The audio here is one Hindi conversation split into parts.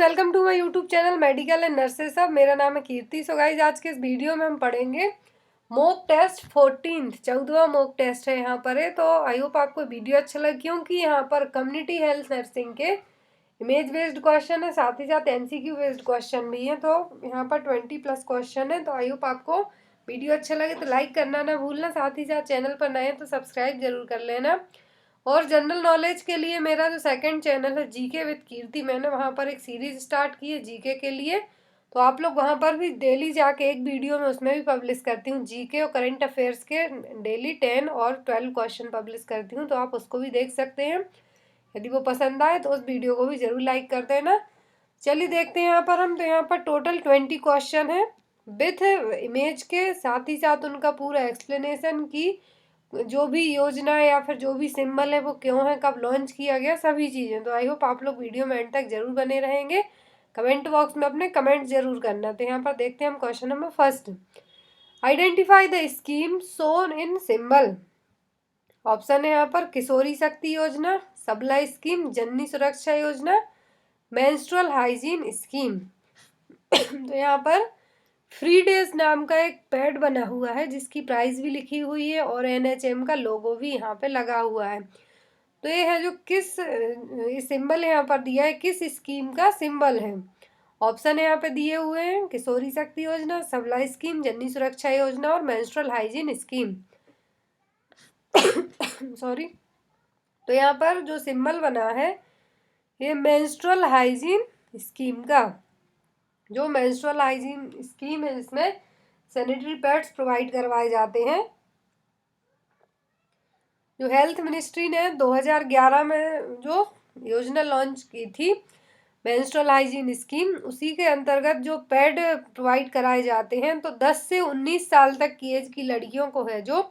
Welcome to my YouTube channel medical and nurses सब। मेरा नाम है कीर्ति। सो गाइज, आज के इस वीडियो में हम पढ़ेंगे मॉक टेस्ट 14वां मॉक टेस्ट है यहाँ पर है। तो आई होप आपको वीडियो अच्छा लगे, क्योंकि यहाँ पर कम्युनिटी हेल्थ नर्सिंग के इमेज बेस्ड क्वेश्चन है, साथ ही साथ एमसीक्यू बेस्ड क्वेश्चन भी है। तो यहाँ पर 20+ क्वेश्चन है। तो आई होप आपको वीडियो अच्छा लगे तो लाइक करना ना भूलना, साथ ही साथ चैनल पर नए हैं तो सब्सक्राइब जरूर कर लेना। और जनरल नॉलेज के लिए मेरा जो सेकंड चैनल है जीके विद कीर्ति, मैंने वहाँ पर एक सीरीज स्टार्ट की है जीके के लिए। तो आप लोग वहाँ पर भी डेली जाके एक वीडियो में उसमें भी पब्लिश करती हूँ जीके और करंट अफेयर्स के डेली 10 और 12 क्वेश्चन पब्लिश करती हूँ, तो आप उसको भी देख सकते हैं। यदि वो पसंद आए तो उस वीडियो को भी जरूर लाइक कर देना। चलिए देखते हैं यहाँ पर हम। तो यहाँ पर टोटल 20 क्वेश्चन है विथ इमेज के, साथ ही साथ उनका पूरा एक्सप्लेनेशन की जो भी योजना है या फिर जो भी सिंबल है वो क्यों है, कब लॉन्च किया गया, सभी चीज़ें। तो आई होप आप लोग वीडियो में एंड तक जरूर बने रहेंगे। कमेंट बॉक्स में अपने कमेंट जरूर करना। तो यहाँ पर देखते हैं हम question number first. Identify the scheme shown in symbol. Option है यहाँ पर किशोरी शक्ति योजना, सबला स्कीम, जननी सुरक्षा योजना, मेंस्ट्रुअल हाइजीन स्कीम। तो यहाँ पर फ्री डेज नाम का एक पैड बना हुआ है जिसकी प्राइस भी लिखी हुई है और एनएचएम का लोगो भी यहाँ पे लगा हुआ है। तो ये है जो किस सिंबल यहाँ पर दिया है, किस स्कीम का सिंबल है। ऑप्शन यहाँ पे दिए हुए हैं किशोरी शक्ति योजना, सबला स्कीम, जननी सुरक्षा योजना और मेंस्ट्रुअल हाइजीन स्कीम। सॉरी। तो यहाँ पर जो सिंबल बना है ये मेंस्ट्रुअल हाइजीन स्कीम का, जो मेंस्ट्रुअल हाइजीन स्कीम है जिसमें सैनिटरी पैड्स प्रोवाइड करवाए जाते हैं, जो हेल्थ मिनिस्ट्री ने 2011 में जो योजना लॉन्च की थी मेंस्ट्रुअल हाइजीन स्कीम, उसी के अंतर्गत जो पैड प्रोवाइड कराए जाते हैं। तो 10 से 19 साल तक की एज की लड़कियों को है जो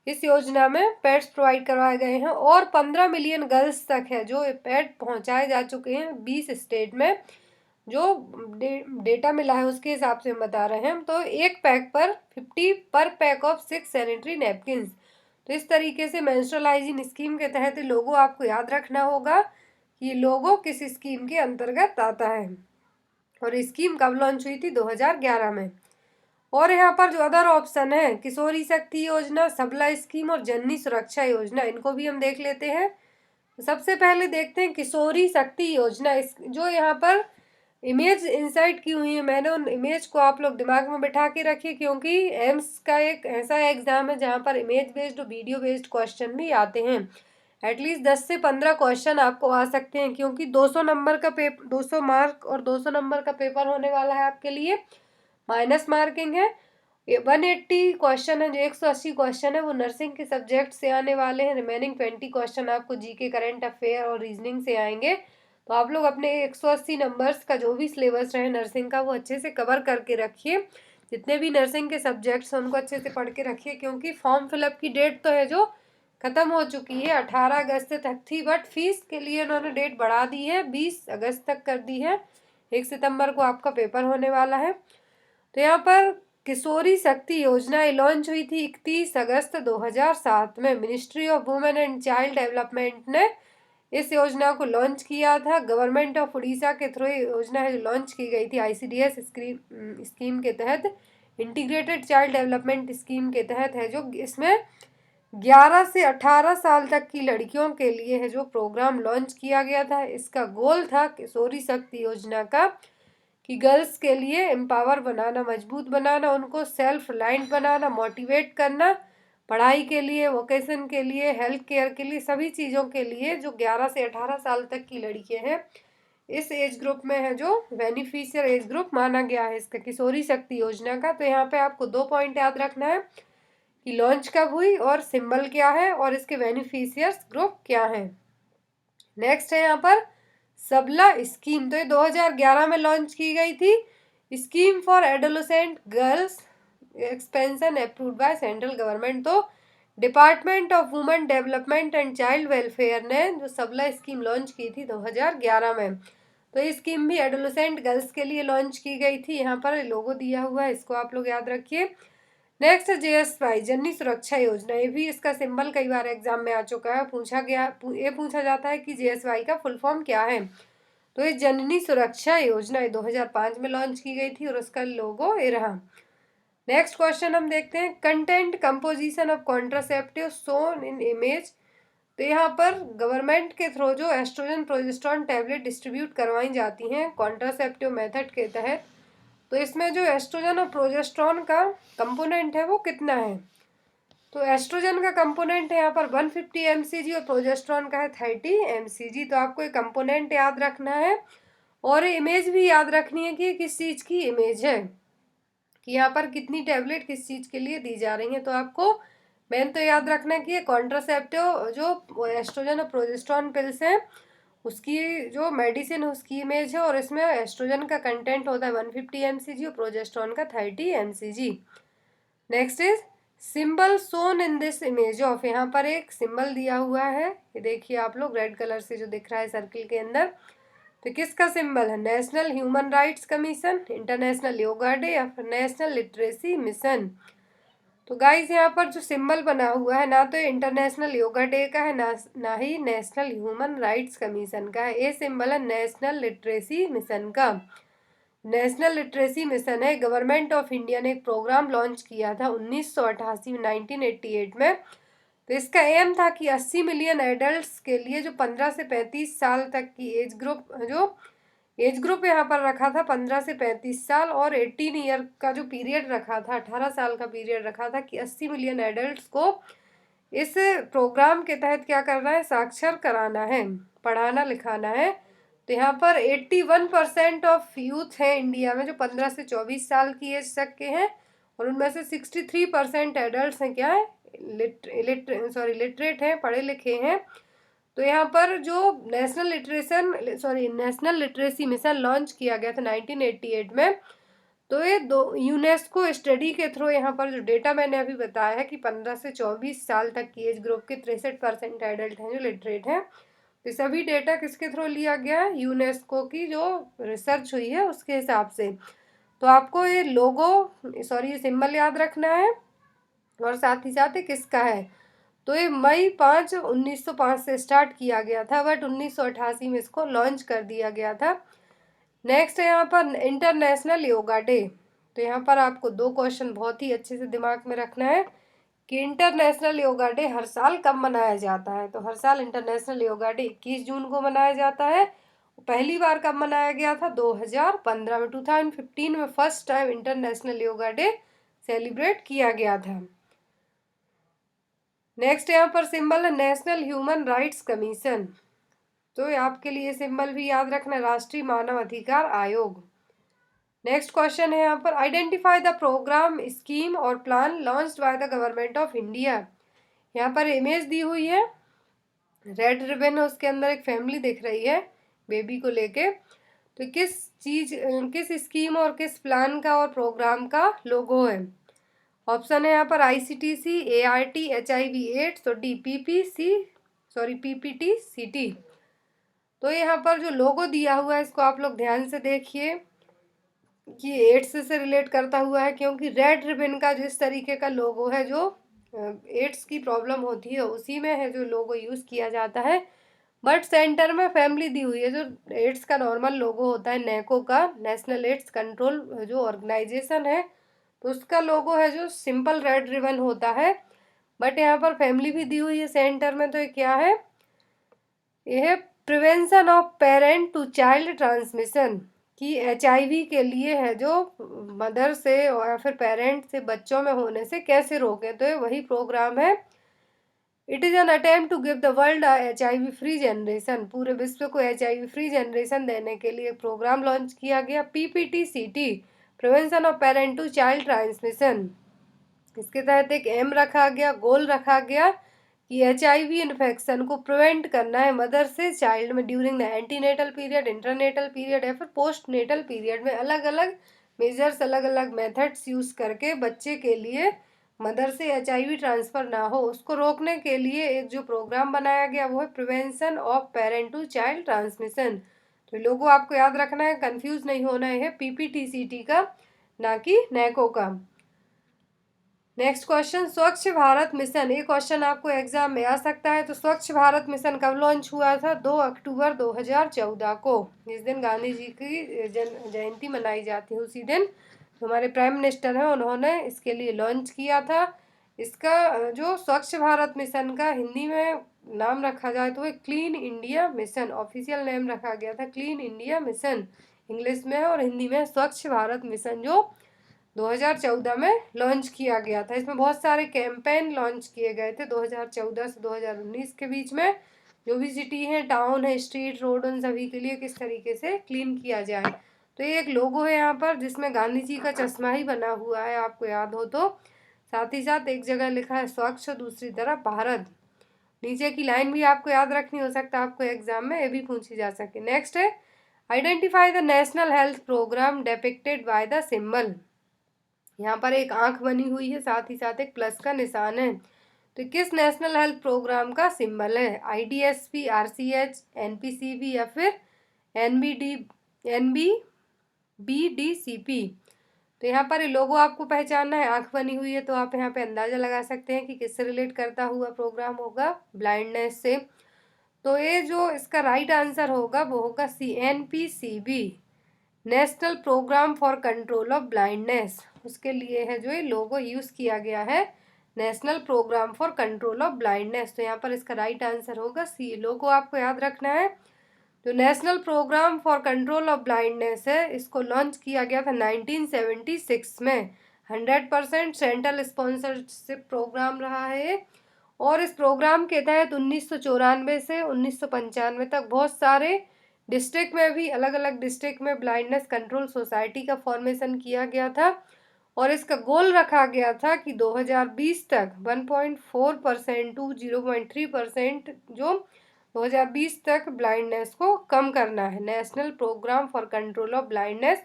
इस योजना में पैड्स प्रोवाइड करवाए गए हैं, और 15 मिलियन गर्ल्स तक है जो पैड पहुंचाए जा चुके हैं 20 स्टेट में। जो डेटा मिला है उसके हिसाब से हम बता रहे हैं। तो एक पैक पर 50 पर पैक ऑफ 6 सैनिटरी नैपकिन्स। तो इस तरीके से मेंस्ट्रुअल हाइजीन स्कीम के तहत लोगो आपको याद रखना होगा कि लोगो किस स्कीम के अंतर्गत आता है और स्कीम कब लॉन्च हुई थी 2011 में। और यहाँ पर जो अदर ऑप्शन है किशोरी शक्ति योजना, सबला स्कीम और जननी सुरक्षा योजना, इनको भी हम देख लेते हैं। सबसे पहले देखते हैं किशोरी शक्ति योजना। इस जो यहाँ पर इमेज इंसर्ट की हुई है, मैंने उन इमेज को आप लोग दिमाग में बैठा के रखिए, क्योंकि एम्स का एक ऐसा एग्जाम है जहाँ पर इमेज बेस्ड और वीडियो बेस्ड क्वेश्चन भी आते हैं। एटलीस्ट 10 से 15 क्वेश्चन आपको आ सकते हैं, क्योंकि 200 नंबर का पेपर, 200 मार्क और 200 नंबर का पेपर होने वाला है आपके लिए। माइनस मार्किंग है। 180 क्वेश्चन है, जो 180 क्वेश्चन है वो नर्सिंग के सब्जेक्ट से आने वाले हैं। रिमेनिंग 20 क्वेश्चन आपको जीके, करंट अफेयर और रीजनिंग से आएंगे। तो आप लोग अपने 180 नंबर्स का जो भी सिलेबस रहे नर्सिंग का वो अच्छे से कवर करके रखिए। जितने भी नर्सिंग के सब्जेक्ट्स हैं उनको अच्छे से पढ़ के रखिए, क्योंकि फॉर्म फिलअप की डेट तो है जो ख़त्म हो चुकी है, 18 अगस्त तक थी, बट फीस के लिए उन्होंने डेट बढ़ा दी है, 20 अगस्त तक कर दी है। 1 सितंबर को आपका पेपर होने वाला है। तो यहाँ पर किशोरी शक्ति योजना लॉन्च हुई थी 31 अगस्त 2007 में। Ministry of women and child development ने इस योजना को लॉन्च किया था। गवर्नमेंट ऑफ उड़ीसा के थ्रू योजना है लॉन्च की गई थी आईसीडीएस स्कीम के तहत, इंटीग्रेटेड चाइल्ड डेवलपमेंट स्कीम के तहत है, जो इसमें 11 से 18 साल तक की लड़कियों के लिए है जो प्रोग्राम लॉन्च किया गया था। इसका गोल था किशोरी शक्ति योजना का कि गर्ल्स के लिए एम्पावर बनाना, मजबूत बनाना, उनको सेल्फ रिलायंट बनाना, मोटिवेट करना, पढ़ाई के लिए, वोकेशन के लिए, हेल्थ केयर के लिए, सभी चीज़ों के लिए। जो 11 से 18 साल तक की लड़कियां हैं इस एज ग्रुप में है जो बेनिफिशियर एज ग्रुप माना गया है इसका किशोरी शक्ति योजना का। तो यहाँ पे आपको 2 पॉइंट याद रखना है कि लॉन्च कब हुई और सिंबल क्या है और इसके बेनिफिशियर्स ग्रुप क्या है। नेक्स्ट है यहाँ पर सबला स्कीम। तो ये 2011 में लॉन्च की गई थी। Scheme for adolescent girls expansion approved by central government. तो department of women development and child welfare ने जो सबला स्कीम लॉन्च की थी 2011 में। तो ये स्कीम भी एडोलेसेंट गर्ल्स के लिए लॉन्च की गई थी। यहाँ पर लोगो दिया हुआ है, इसको आप लोग याद रखिए। नेक्स्ट जेएसवाई जननी सुरक्षा योजना। ये भी इसका सिंबल कई बार एग्जाम में आ चुका है, पूछा जाता है कि जेएसवाई का फुल फॉर्म क्या है। तो ये जननी सुरक्षा योजना 2005 में लॉन्च की गई थी और उसका लोगो ये रहा। नेक्स्ट क्वेश्चन हम देखते हैं, content composition of contraceptive shown in image. तो यहाँ पर गवर्नमेंट के थ्रू जो एस्ट्रोजन प्रोजेस्टेरॉन टैबलेट डिस्ट्रीब्यूट करवाई जाती हैं कॉन्ट्रासेप्टिव मेथड के तहत, तो इसमें जो एस्ट्रोजन और प्रोजेस्टेरॉन का कंपोनेंट है वो कितना है। तो एस्ट्रोजन का कंपोनेंट है यहाँ पर 150 mcg और प्रोजेस्टेरॉन का है 30 mcg। तो आपको ये कंपोनेंट याद रखना है और इमेज भी याद रखनी है कि किस चीज़ की इमेज है, कि यहाँ पर कितनी टैबलेट किस चीज़ के लिए दी जा रही हैं। तो आपको मेन तो याद रखना है कि ये कॉन्ट्रासेप्टिव जो एस्ट्रोजन और प्रोजेस्टेरॉन पिल्स हैं उसकी जो मेडिसिन है उसकी इमेज है और इसमें एस्ट्रोजन का कंटेंट होता है 150 mcg और प्रोजेस्टेरॉन का 30 mcg। Next is symbol shown in this image of. यहाँ पर एक सिंबल दिया हुआ है, ये देखिए आप लोग रेड कलर से जो दिख रहा है सर्किल के अंदर, तो किसका सिंबल है, national human rights commission, international yoga day या फिर नेशनल लिटरेसी मिशन। तो गाइस यहाँ पर जो सिंबल बना हुआ है ना तो इंटरनेशनल योगा डे का है ना ही नेशनल ह्यूमन राइट्स कमीशन का है, ये सिंबल है नेशनल लिटरेसी मिशन का। नेशनल लिटरेसी मिशन है, गवर्नमेंट ऑफ इंडिया ने एक प्रोग्राम लॉन्च किया था 1988 में 1988 में। तो इसका एम था कि 80 मिलियन एडल्ट्स के लिए जो 15 से 35 साल तक की एज ग्रुप यहाँ पर रखा था 15 से 35 साल और 18 ईयर का जो पीरियड रखा था 18 साल का पीरियड रखा था कि 80 मिलियन एडल्ट्स को इस प्रोग्राम के तहत क्या करना है, साक्षर कराना है, पढ़ाना लिखाना है। तो यहाँ पर 81% ऑफ यूथ हैं इंडिया में जो 15 से 24 साल की एज तक के हैं और उनमें से 63% एडल्ट हैं क्या है, लिटरेट हैं, पढ़े लिखे हैं। तो यहाँ पर जो नेशनल लिटरेसी मिशन लॉन्च किया गया था 1988 में, तो ये यूनेस्को स्टडी के थ्रू यहाँ पर जो डेटा मैंने अभी बताया है कि 15 से 24 साल तक की एज ग्रुप के 63% एडल्ट हैं जो लिटरेट हैं। तो सभी डेटा किसके थ्रू लिया गया है, यूनेस्को की जो रिसर्च हुई है उसके हिसाब से। तो आपको ये ये सिंबल याद रखना है और साथ ही साथ ये किसका है। तो ये मई 5 1905 से स्टार्ट किया गया था बट 1988 में इसको लॉन्च कर दिया गया था। नेक्स्ट है यहाँ पर इंटरनेशनल योगा डे। तो यहाँ पर आपको दो क्वेश्चन बहुत ही अच्छे से दिमाग में रखना है कि इंटरनेशनल योगा डे हर साल कब मनाया जाता है। तो हर साल इंटरनेशनल योगा डे 21 जून को मनाया जाता है। पहली बार कब मनाया गया था, 2015 में, 2015 में first time international yoga day celebrate किया गया था। नेक्स्ट यहाँ पर सिंबल है नेशनल ह्यूमन राइट्स कमीशन। तो आपके लिए सिंबल भी याद रखना, राष्ट्रीय मानव अधिकार आयोग। नेक्स्ट क्वेश्चन है यहाँ पर आइडेंटिफाई द प्रोग्राम स्कीम और plan launched by the government of India. यहाँ पर इमेज दी हुई है, रेड रिबन है, उसके अंदर एक फैमिली दिख रही है बेबी को लेके। तो किस स्कीम और किस प्लान का और प्रोग्राम का लोगो है। ऑप्शन है यहाँ पर ICTC, ART, HIV AIDS, तो D PPTCT। तो यहाँ पर जो लोगो दिया हुआ है इसको आप लोग ध्यान से देखिए कि एड्स से रिलेट करता हुआ है, क्योंकि रेड रिबन का जिस तरीके का लोगो है जो एड्स की प्रॉब्लम होती है उसी में है जो लोगो यूज़ किया जाता है। बट सेंटर में फैमिली दी हुई है, जो एड्स का नॉर्मल लोगो होता है नैको का, नेशनल एड्स कंट्रोल जो ऑर्गेनाइजेशन है, तो उसका लोगो है जो सिंपल रेड रिबन होता है। बट यहाँ पर फैमिली भी दी हुई है सेंटर में। तो ये क्या है, ये है prevention of parent to child transmission, कि HIV के लिए है जो मदर से या फिर पेरेंट से बच्चों में होने से कैसे रोकें। तो ये वही प्रोग्राम है। It is an attempt to give the world HIV free generation, पूरे विश्व को HIV फ्री जनरेशन देने के लिए प्रोग्राम लॉन्च किया गया PPTCT, prevention of parent to child transmission. इसके तहत एक एम रखा गया, गोल रखा गया कि HIV इन्फेक्शन को प्रिवेंट करना है मदर से चाइल्ड में during the antenatal period, intranatal period या फिर पोस्ट नेटल पीरियड में। अलग अलग मेजर्स, अलग अलग मेथड्स यूज़ करके बच्चे के लिए मदर से HIV ट्रांसफ़र ना हो उसको रोकने के लिए एक जो प्रोग्राम बनाया गया वो है prevention of parent to child transmission. तो लोगों आपको याद रखना है, कंफ्यूज नहीं होना है, PPTCT का ना कि नैको का। नेक्स्ट क्वेश्चन, स्वच्छ भारत मिशन, ये क्वेश्चन आपको एग्जाम में आ सकता है। तो स्वच्छ भारत मिशन कब लॉन्च हुआ था? 2 अक्टूबर 2014 को, जिस दिन गांधी जी की जयंती मनाई जाती है उसी दिन हमारे प्राइम मिनिस्टर हैं उन्होंने इसके लिए लॉन्च किया था। इसका जो स्वच्छ भारत मिशन का हिंदी में नाम रखा जाए तो clean India mission, official name रखा गया था क्लीन इंडिया मिशन इंग्लिश में, और हिंदी में स्वच्छ भारत मिशन जो 2014 में लॉन्च किया गया था। इसमें बहुत सारे कैंपेन लॉन्च किए गए थे 2014 से 2019 के बीच में। जो भी सिटी है, टाउन है, स्ट्रीट, रोड, उन सभी के लिए किस तरीके से क्लीन किया जाए। तो ये एक लोगो है यहाँ पर जिसमें गांधी जी का चश्मा ही बना हुआ है, आपको याद हो तो। साथ ही साथ एक जगह लिखा है स्वच्छ, दूसरी तरफ भारत। नीचे की लाइन भी आपको याद रखनी, हो सकता है आपको एग्जाम में ये भी पूछी जा सके। नेक्स्ट है, identify the national health program depicted by the symbol. यहाँ पर एक आंख बनी हुई है, साथ ही साथ एक प्लस का निशान है। तो किस नेशनल हेल्थ प्रोग्राम का सिंबल है? IDSP, RCH, NPCB या फिर NBD, NBBDCP। तो यहाँ पर लोगो आपको पहचानना है, आंख बनी हुई है तो आप यहाँ पे अंदाजा लगा सकते हैं कि किससे रिलेट करता हुआ प्रोग्राम होगा, ब्लाइंडनेस से। तो ये जो इसका राइट आंसर होगा वो होगा NPCB, national program for control of blindness. उसके लिए है जो ये लोगो यूज़ किया गया है, national program for control of blindness. तो यहाँ पर इसका राइट आंसर होगा C। लोगो आपको याद रखना है। जो national program for control of blindness है, इसको लॉन्च किया गया था 1976 में। 100% सेंट्रल स्पॉन्सरशिप प्रोग्राम रहा है और इस प्रोग्राम के तहत 1994 से 1995 तक बहुत सारे डिस्ट्रिक्ट में भी, अलग अलग डिस्ट्रिक्ट में ब्लाइंडनेस कंट्रोल सोसाइटी का फॉर्मेशन किया गया था। और इसका गोल रखा गया था कि 2020 तक 1.4% टू 0.3% जो 2020 तक ब्लाइंडनेस को कम करना है। National program for control of blindness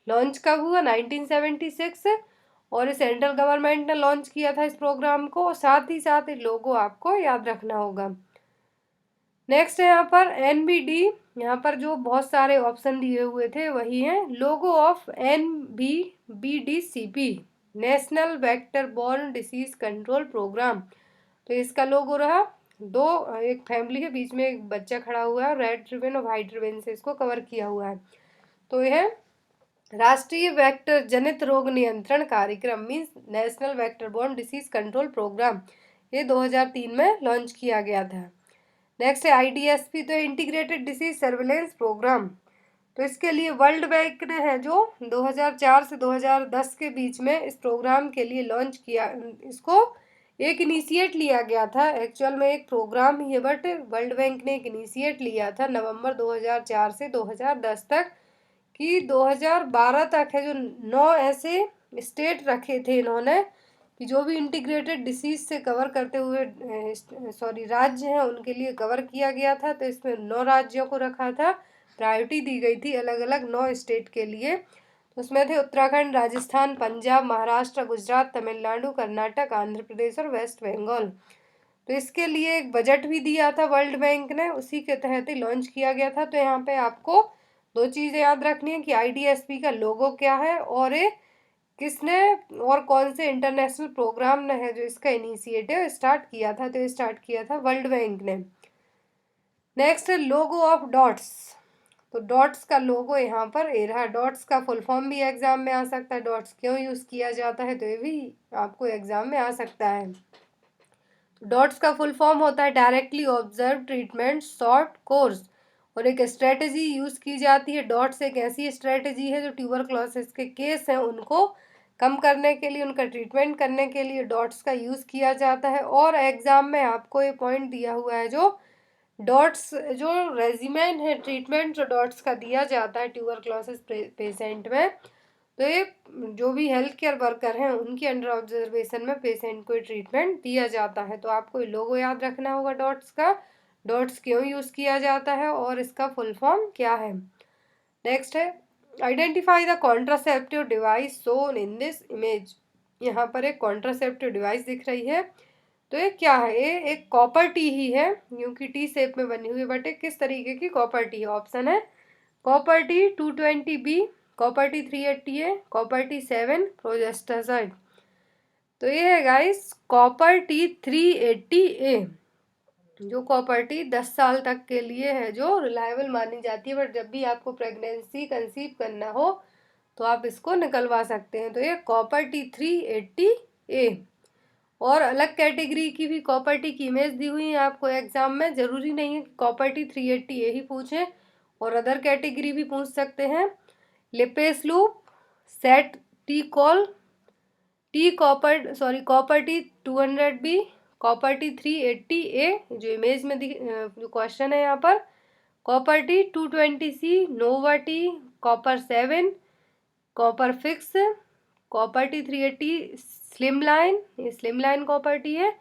launch कब हुआ? 1976। और सेंट्रल गवर्नमेंट ने लॉन्च किया था इस प्रोग्राम को। साथ ही साथ लोगो आपको याद रखना होगा। नेक्स्ट है यहाँ पर NBD, यहाँ पर जो बहुत सारे ऑप्शन दिए हुए थे वही है logo of NBBDCP, national vector borne disease control program. तो इसका लोगो रहा दो, एक फैमिली है, बीच में एक बच्चा खड़ा हुआ है, रेड रिबन और वाइट रिबन से इसको कवर किया हुआ है। तो यह राष्ट्रीय वेक्टर जनित रोग नियंत्रण कार्यक्रम means national vector borne disease control program, ये 2003 में लॉन्च किया गया था। नेक्स्ट है IDSP, तो इंटीग्रेटेड डिसीज सर्विलेंस प्रोग्राम। तो इसके लिए वर्ल्ड बैंक ने है जो 2004 से 2010 के बीच में इस प्रोग्राम के लिए लॉन्च किया। इसको एक इनिशिएट लिया गया था, एक्चुअल में एक प्रोग्राम ही है बट वर्ल्ड बैंक ने एक इनिशिएट लिया था नवंबर 2004 से 2010 तक, कि 2012 तक है जो 9 ऐसे स्टेट रखे थे इन्होंने कि जो भी इंटीग्रेटेड डिसीज से कवर करते हुए राज्य हैं उनके लिए कवर किया गया था। तो इसमें 9 राज्यों को रखा था, प्रायोरिटी दी गई थी अलग अलग 9 स्टेट के लिए। तो उसमें थे उत्तराखंड, राजस्थान, पंजाब, महाराष्ट्र, गुजरात, तमिलनाडु, कर्नाटक, आंध्र प्रदेश और वेस्ट बंगाल। तो इसके लिए एक बजट भी दिया था वर्ल्ड बैंक ने, उसी के तहत ही लॉन्च किया गया था। तो यहाँ पे आपको दो चीज़ें याद रखनी है कि IDSP का लोगो क्या है और ये किसने और कौन से इंटरनेशनल प्रोग्राम ने है जो इसका इनिशिएटिव स्टार्ट किया था। तो स्टार्ट किया था वर्ल्ड बैंक ने। नेक्स्ट है लोगो ऑफ डॉट्स। तो डॉट्स का लोगो यहाँ पर ए रहा। डॉट्स का फुल फॉर्म भी एग्जाम में आ सकता है, डॉट्स क्यों यूज़ किया जाता है तो ये भी आपको एग्जाम में आ सकता है। डॉट्स का फुल फॉर्म होता है directly observe treatment short course, और एक स्ट्रेटजी यूज़ की जाती है। डॉट्स एक ऐसी स्ट्रेटजी है जो ट्यूबरक्लोसिस के केस हैं उनको कम करने के लिए, उनका ट्रीटमेंट करने के लिए डॉट्स का यूज़ किया जाता है। और एग्ज़ाम में आपको ये पॉइंट दिया हुआ है जो डॉट्स जो रेजिमेन है, ट्रीटमेंट जो डॉट्स का दिया जाता है ट्यूबरक्लोसिस पेशेंट में, तो ये जो भी हेल्थ केयर वर्कर हैं उनके अंडर ऑब्जर्वेशन में पेशेंट को ट्रीटमेंट दिया जाता है। तो आपको ये लोगो याद रखना होगा डॉट्स का, डॉट्स क्यों यूज़ किया जाता है और इसका फुल फॉर्म क्या है। नेक्स्ट है identify the contraceptive device shown in this image. यहाँ पर एक कॉन्ट्रासेप्टिव डिवाइस दिख रही है, तो ये क्या है? ये एक कॉपर टी ही है क्योंकि टी शेप में बनी हुई है, बट एक किस तरीके की कॉपर टी है? ऑप्शन है copper T 220B, copper T 380A, copper T 7 प्रोजेस्टासाइड। तो ये है गाइस कॉपर T380A, जो कॉपर टी 10 साल तक के लिए है, जो रिलायबल मानी जाती है। बट जब भी आपको प्रेगनेंसी कंसीव करना हो तो आप इसको निकलवा सकते हैं। तो ये कॉपर T380A। और अलग कैटेगरी की भी कॉपर टी की इमेज दी हुई है आपको एग्जाम में। जरूरी नहीं है कि कॉपर T380A ही पूछे, और अदर कैटेगरी भी पूछ सकते हैं। Lippes loop, saf T coil, copper T200B, copper T380A, जो इमेज में जो क्वेश्चन है यहाँ पर, copper T220C, nova T, copper 7, copper fix, copper T380 slim line, ये स्लिम लाइन कॉपर टी है,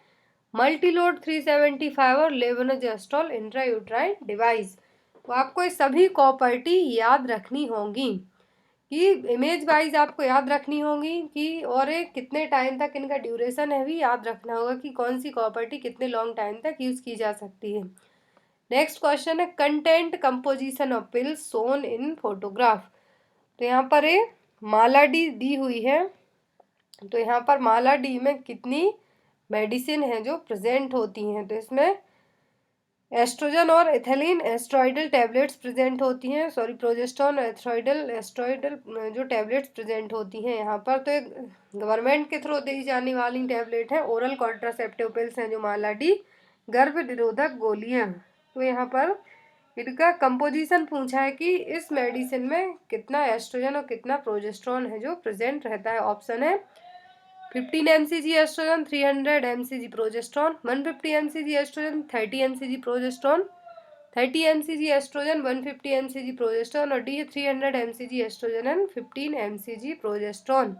मल्टीलोड 375 और लेवोनोजेस्ट्रॉल इंट्रायूट्राइन डिवाइस। तो आपको ये सभी कॉपर टी याद रखनी होंगी, कि इमेज वाइज आपको याद रखनी होगी कि, और एक कितने टाइम तक इनका ड्यूरेशन है भी याद रखना होगा कि कौन सी कॉपर्टी कितने लॉन्ग टाइम तक यूज़ की जा सकती है। नेक्स्ट क्वेश्चन है content composition of pills shown in photograph. तो यहाँ पर ये माला डी दी हुई है। तो यहाँ पर माला डी में कितनी मेडिसिन है जो प्रेजेंट होती हैं, तो इसमें एस्ट्रोजन और एथिलीन एस्ट्रॉइडल टैबलेट्स प्रेजेंट होती हैं, प्रोजेस्टेरॉन एस्ट्रॉइडल जो टैबलेट्स प्रेजेंट होती हैं यहाँ पर। तो एक गवर्नमेंट के थ्रू दी जाने वाली टैबलेट है, ओरल कॉन्ट्रासेप्टिव पिल्स हैं जो माला डी, गर्भ निरोधक गोलियाँ। तो यहाँ पर इनका कंपोजिशन पूछा है कि इस मेडिसिन में कितना एस्ट्रोजन और कितना प्रोजेस्टेरॉन है जो प्रेजेंट रहता है। ऑप्शन है 15 mcg estrogen, 300 mcg progesterone, 150 mcg estrogen, 30 mcg progesterone, 30 mcg estrogen, 150 mcg progesterone, और डी है 300 mcg estrogen and 15 mcg progesterone.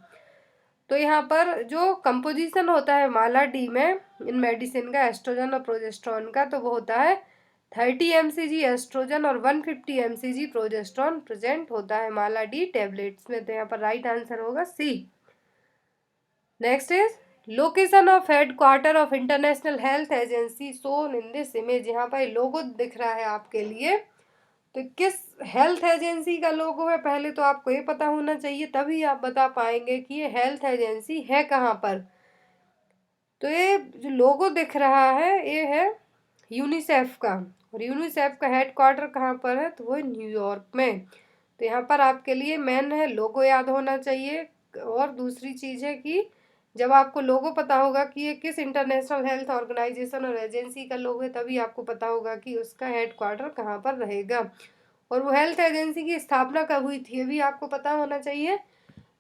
तो यहाँ पर जो कंपोजिशन होता है माला डी में इन मेडिसिन का एस्ट्रोजन और प्रोजेस्ट्रॉन का, तो वो होता है 30 mcg एस्ट्रोजन और 150 mcg प्रोजेस्ट्रॉन प्रेजेंट होता है माला डी टैबलेट्स में। तो यहाँ पर राइट आंसर होगा C. Next is location of head quarter of international health agency shown in this image. यहाँ पर लोगो दिख रहा है आपके लिए, तो किस हेल्थ एजेंसी का लोगो है पहले तो आपको ये पता होना चाहिए, तभी आप बता पाएंगे कि ये हेल्थ एजेंसी है कहाँ पर। तो ये जो लोगो दिख रहा है ये है यूनिसेफ का, और यूनिसेफ का हेड क्वार्टर कहाँ पर है, तो वो न्यूयॉर्क में। तो यहाँ पर आपके लिए मेन है लोगो याद होना चाहिए। और दूसरी चीज़ है कि जब आपको लोगो पता होगा कि ये किस इंटरनेशनल हेल्थ ऑर्गेनाइजेशन और एजेंसी का लोगो है, तभी आपको पता होगा कि उसका हेड क्वार्टर कहाँ पर रहेगा, और वो हेल्थ एजेंसी की स्थापना कब हुई थी ये भी आपको पता होना चाहिए।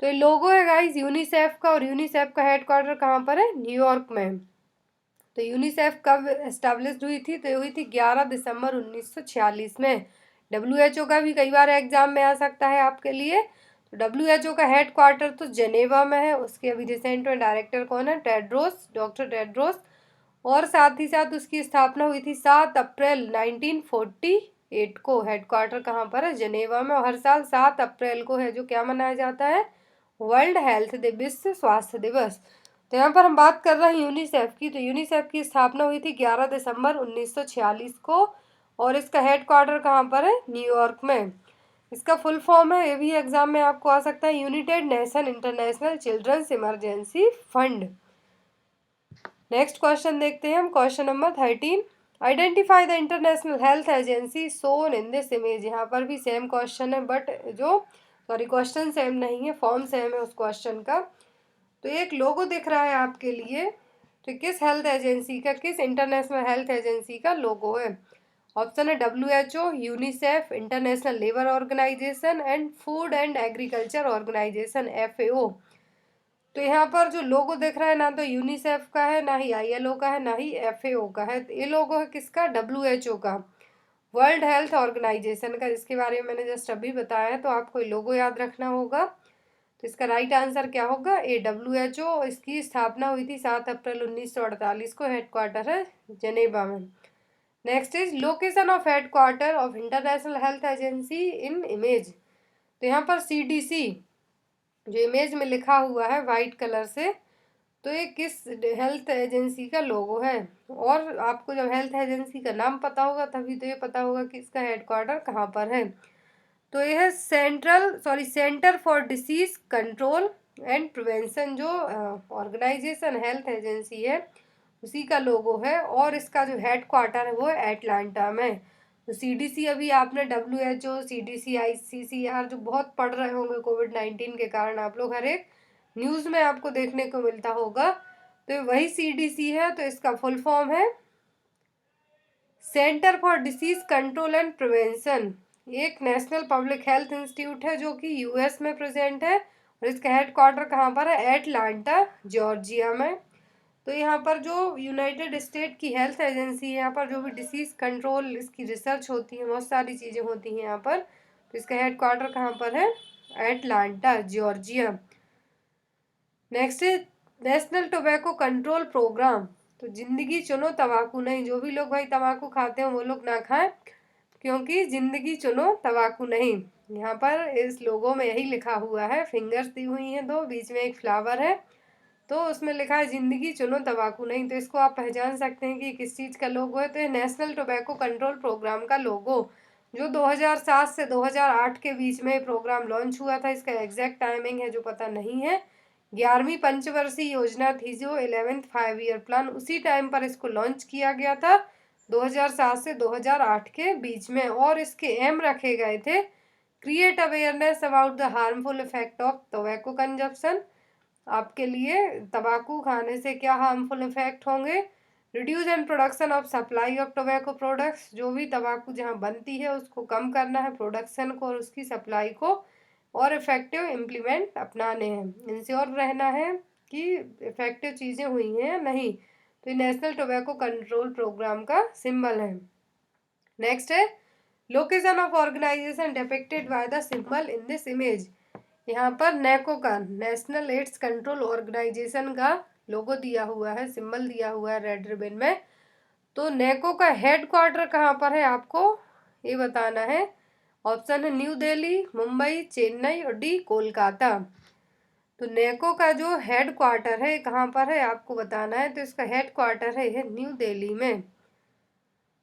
तो ये लोगो है गाइस यूनिसेफ का, और यूनिसेफ का हेड क्वार्टर कहाँ पर है, न्यूयॉर्क में। तो यूनिसेफ कब एस्टेब्लिश हुई थी, तो हुई थी 11 दिसंबर 1946 में। WHO का भी कई बार एग्जाम में आ सकता है आपके लिए। तो WHO का हेड क्वार्टर तो जेनेवा में है। उसके अभी रिसेंट में डायरेक्टर कौन है, टेड्रोस, डॉक्टर टेड्रोस। और साथ ही साथ उसकी स्थापना हुई थी 7 अप्रैल 1948 को। हेड क्वार्टर कहाँ पर है, जेनेवा में। और हर साल 7 अप्रैल को है जो क्या मनाया जाता है, वर्ल्ड हेल्थ विश्व स्वास्थ्य दिवस। तो यहाँ पर हम बात कर रहे हैं यूनिसेफ की। तो यूनिसेफ की स्थापना हुई थी 11 दिसंबर 1946 को, और इसका हेड क्वार्टर कहाँ पर है, न्यूयॉर्क में। इसका फुल फॉर्म है, ये भी एग्जाम में आपको आ सकता है, united nation international children's emergency fund. Next question देखते हैं हम, question number 13। Identify the international health agency shown in this image. यहाँ पर भी सेम क्वेश्चन है, बट क्वेश्चन सेम नहीं है, फॉर्म सेम है उस क्वेश्चन का। तो एक लोगो दिख रहा है आपके लिए, तो किस हेल्थ एजेंसी का, किस इंटरनेशनल हेल्थ एजेंसी का लोगो है। ऑप्शन है WHO, UNICEF, international labour organization and food and agriculture organization FAO। तो यहाँ पर जो लोगो दिख रहा है ना तो यूनिसेफ का है, ना ही ILO का है, ना ही FAO का है। ये लोगो है किसका, WHO का, वर्ल्ड हेल्थ ऑर्गेनाइजेशन का, जिसके बारे में मैंने जस्ट अभी बताया है। तो आपको लोगो याद रखना होगा। तो इसका राइट आंसर क्या होगा, WHO। इसकी स्थापना हुई थी 7 अप्रैल 1948 को, हेडक्वार्टर है जेनेवा में। Next is location of headquarter of international health agency in image. तो यहाँ पर CDC जो इमेज में लिखा हुआ है वाइट कलर से, तो ये किस हेल्थ एजेंसी का लोगो है। और आपको जब हेल्थ एजेंसी का नाम पता होगा तभी तो ये पता होगा कि इसका हेडक्वार्टर कहाँ पर है। तो ये है centre for disease control and prevention जो ऑर्गेनाइजेशन हेल्थ एजेंसी है उसी का लोगो है, और इसका जो हेड क्वार्टर है वो है एटलांटा में। तो CDC, अभी आपने WHO, CDC, ICCR जो बहुत पढ़ रहे होंगे कोविड-19 के कारण, आप लोग हर एक न्यूज़ में आपको देखने को मिलता होगा, तो वही CDC है। तो इसका फुल फॉर्म है centre for disease control and prevention. एक नेशनल पब्लिक हेल्थ इंस्टीट्यूट है जो कि US में प्रेजेंट है, और इसका हेड क्वार्टर कहाँ पर है? एटलांटा, जॉर्जिया में। तो यहाँ पर जो यूनाइटेड स्टेट की हेल्थ एजेंसी है, यहाँ पर जो भी डिसीज कंट्रोल इसकी रिसर्च होती है, बहुत सारी चीज़ें होती हैं यहाँ पर। तो इसका हेड क्वार्टर कहाँ पर है? Atlanta, Georgia. नेक्स्ट है नेशनल टोबैको कंट्रोल प्रोग्राम। तो जिंदगी चुनो तंबाकू नहीं। जो भी लोग भाई तंबाकू खाते हैं वो लोग ना खाएं, क्योंकि जिंदगी चुनो तंबाकू नहीं। यहाँ पर इस लोगो में यही लिखा हुआ है, फिंगर्स दी हुई हैं दो, बीच में एक फ्लावर है, तो उसमें लिखा है जिंदगी चुनो तंबाकू नहीं। तो इसको आप पहचान सकते हैं कि किस चीज़ का लोगो है। तो ये नेशनल टोबैको कंट्रोल प्रोग्राम का लोगो, जो 2007 से 2008 के बीच में प्रोग्राम लॉन्च हुआ था। इसका एग्जैक्ट टाइमिंग है जो पता नहीं है। 11वीं पंचवर्षीय योजना थी, जो 11th 5 ईयर प्लान, उसी टाइम पर इसको लॉन्च किया गया था 2007 से 2008 के बीच में। और इसके एम रखे गए थे create awareness about the harmful effect of tobacco consumption. आपके लिए तंबाकू खाने से क्या हार्मफुल इफेक्ट होंगे। Reduce and production of supply of tobacco products. जो भी तंबाकू जहाँ बनती है उसको कम करना है, प्रोडक्शन को और उसकी सप्लाई को, और इफेक्टिव इम्प्लीमेंट अपनाने हैं। इंश्योर रहना है कि इफेक्टिव चीज़ें हुई हैं या नहीं। तो ये नेशनल टोबैको कंट्रोल प्रोग्राम का सिंबल है। नेक्स्ट है location of organization depicted by the symbol in this image. यहाँ पर नेको का, नेशनल एड्स कंट्रोल ऑर्गेनाइजेशन का लोगो दिया हुआ है, सिंबल दिया हुआ है रेड रिबन में। तो नेको का हेड क्वार्टर कहाँ पर है आपको ये बताना है। ऑप्शन है न्यू दिल्ली, मुंबई, चेन्नई और डी कोलकाता। तो नेको का जो हेड क्वार्टर है कहाँ पर है आपको बताना है। तो इसका हेड क्वार्टर है न्यू दिल्ली में।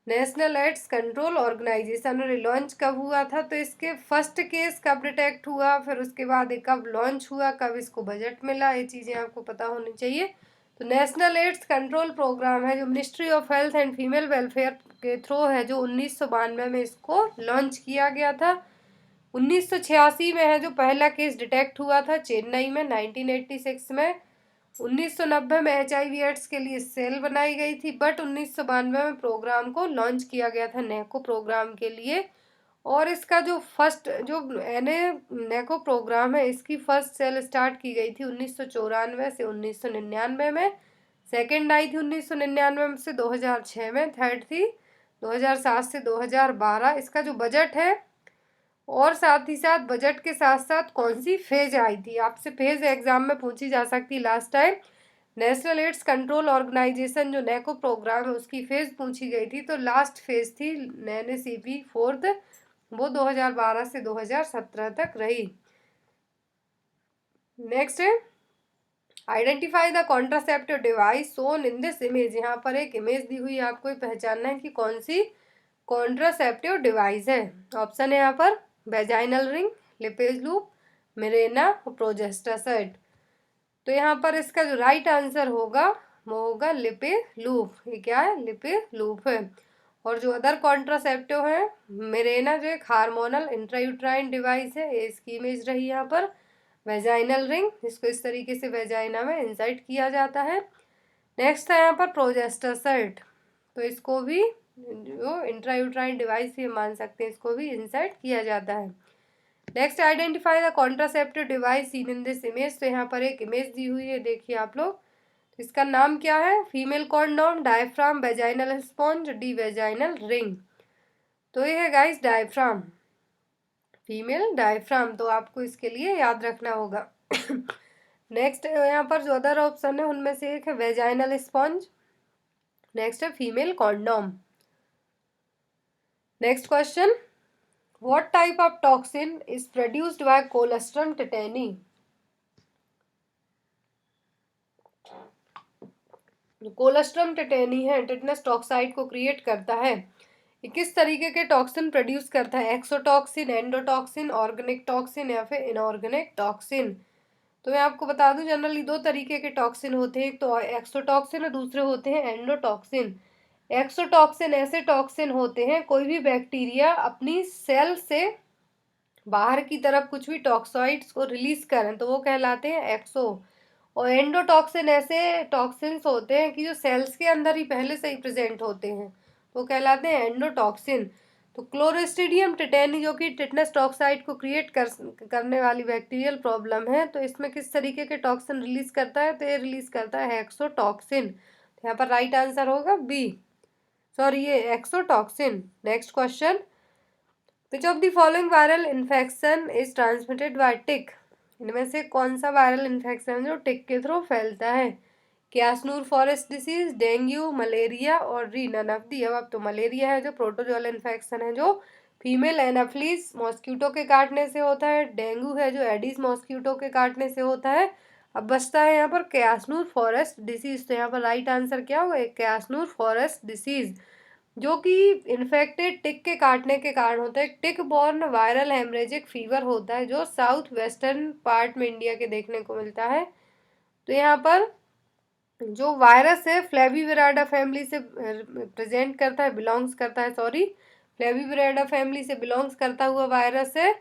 National AIDS control organization launch कब हुआ था, तो इसके फर्स्ट केस कब डिटेक्ट हुआ, फिर उसके बाद ये कब लॉन्च हुआ, कब इसको बजट मिला, ये चीज़ें आपको पता होनी चाहिए। तो नेशनल एड्स कंट्रोल प्रोग्राम है जो ministry of health and female welfare के थ्रू है, जो 1992 में इसको लॉन्च किया गया था। 1986 में है जो पहला केस डिटेक्ट हुआ था चेन्नई में, 1986 में। 1990 में HIV एड्स के लिए सेल बनाई गई थी, बट 1992 में प्रोग्राम को लॉन्च किया गया था नेको प्रोग्राम के लिए। और इसका जो फर्स्ट जो नेको प्रोग्राम है, इसकी फर्स्ट सेल स्टार्ट की गई थी 1994 से 1999 में। सेकंड आई थी 1999 से 2006 में। थर्ड थी 2007 से 2012। इसका जो बजट है, और साथ ही साथ बजट के साथ साथ कौन सी फेज आई थी, आपसे फेज एग्जाम में पूछी जा सकती। Last time national AIDS control organization जो नेको प्रोग्राम है उसकी फेज पूछी गई थी, तो लास्ट फेज थी NACP 4th, वो 2012 से 2017 तक रही। नेक्स्ट है identify the contraceptive device shown in this image. यहाँ पर एक इमेज दी हुई है, आपको पहचानना है कि कौन सी कॉन्ट्रासेप्टिव डिवाइस है। ऑप्शन है यहाँ पर vaginal ring, lipase loop, Mirena और प्रोजेस्टासाइट। तो यहाँ पर इसका जो राइट आंसर होगा वो होगा लिपे लूप। ये क्या है? लिपे लूप है। और जो अदर कॉन्ट्रासेप्टिव है, मिरेना जो एक हार्मोनल इंट्रायूट्राइन डिवाइस है, ये इसकी इमेज रही यहाँ पर। वेजाइनल रिंग, इसको इस तरीके से वेजाइना में इंसर्ट किया जाता है। नेक्स्ट है यहाँ पर प्रोजेस्टासाइट, तो इसको भी जो इंट्रायूट्राइन डिवाइस ये मान सकते हैं, इसको भी इंसर्ट किया जाता है। Next identify the contraceptive device seen in this image. तो यहाँ पर एक इमेज दी हुई है, देखिए आप लोग। तो इसका नाम क्या है? Female condom, diaphragm, vaginal sponge, D vaginal ring. तो ये है गाइस डायफ्राम, फीमेल डायफ्राम। तो आपको इसके लिए याद रखना होगा। नेक्स्ट यहाँ पर जो अदर ऑप्शन है उनमें से एक है वेजाइनल स्पॉन्ज। नेक्स्ट है female condom. Next question, what type of toxin is produced by clostridium tetani. Clostridium tetani है टिटनस टॉक्साइड को क्रिएट करता है। ये किस तरीके के टॉक्सिन प्रोड्यूस करता है? एक्सोटॉक्सिन, एंडोटॉक्सिन, ऑर्गेनिक टॉक्सिन या फिर इनऑर्गेनिक टॉक्सिन। तो मैं आपको बता दूं जनरली दो तरीके के टॉक्सिन होते हैं, एक तो एक्सोटॉक्सिन और दूसरे होते हैं एंडोटॉक्सिन। एक्सोटॉक्सिन ऐसे टॉक्सिन होते हैं, कोई भी बैक्टीरिया अपनी सेल से बाहर की तरफ कुछ भी टॉक्साइड्स को रिलीज करें तो वो कहलाते हैं एक्सो। और एंडोटॉक्सिन ऐसे टॉक्सिन्स होते हैं कि जो सेल्स के अंदर ही पहले से ही प्रेजेंट होते हैं, तो कहलाते हैं एंडोटॉक्सिन। तो क्लोरिस्ट्रीडियम टेटेनी जो कि टिटनस टॉक्साइड को क्रिएट करने वाली बैक्टीरियल प्रॉब्लम है, तो इसमें किस तरीके के टॉक्सिन रिलीज करता है, तो ये रिलीज करता है एक्सोटॉक्सिन। तो यहाँ पर राइट आंसर होगा बी, सॉरी ये एक्सोटॉक्सिन। Next question, which of the following viral infection is transmitted by tick? इनमें से कौन सा वायरल इन्फेक्शन जो टिक के थ्रू फैलता है? क्यासनूर फॉरेस्ट डिसीज, डेंगू, मलेरिया और री नन ऑफ दी अब तो मलेरिया है जो प्रोटोजोअल इन्फेक्शन है जो फीमेल एनाफ्लीज मॉस्किटो के काटने से होता है, डेंगू है जो एडिस मॉस्किटो के काटने से होता है। अब बचता है यहाँ पर क्यासनूर फॉरेस्ट डिसीज, तो यहाँ पर राइट आंसर क्या होगा, क्यासनूर फॉरेस्ट डिसीज जो कि इन्फेक्टेड टिक के काटने के कारण होता है। टिक बॉर्न वायरल हेमरेजिक फीवर होता है जो साउथ वेस्टर्न पार्ट में इंडिया के देखने को मिलता है। तो यहाँ पर जो वायरस है फ्लेविविराइडा फैमिली से प्रेजेंट करता है, बिलोंग्स करता है, सॉरी फ्लेविविराइडा फैमिली से बिलोंग्स करता हुआ वायरस है।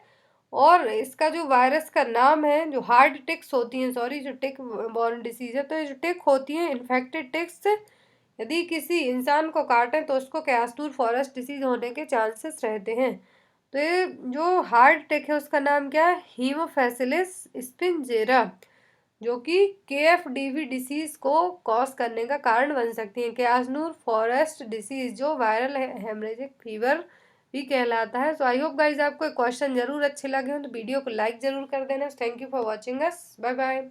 और इसका जो वायरस का नाम है, जो हार्ड टिक्स होती हैं, सॉरी जो टिक बॉर्न डिसीज है, तो ये जो टिक होती हैं इन्फेक्टेड टिक्स यदि किसी इंसान को काटे तो उसको क्यासनूर फॉरेस्ट डिसीज होने के चांसेस रहते हैं। तो ये जो हार्ड टिक है उसका नाम क्या है, हीमोफैसिलिस स्पिनजेरा, जो कि KFDV डिसीज को कॉज करने का कारण बन सकती है। क्यासनूर फॉरेस्ट डिसीज जो वायरल हेमरेजिक फीवर भी कहलाता है। सो आई होप गाइज आपको क्वेश्चन जरूर अच्छे लगे हों, तो वीडियो को लाइक जरूर कर देना। Thank you for watching us, bye bye.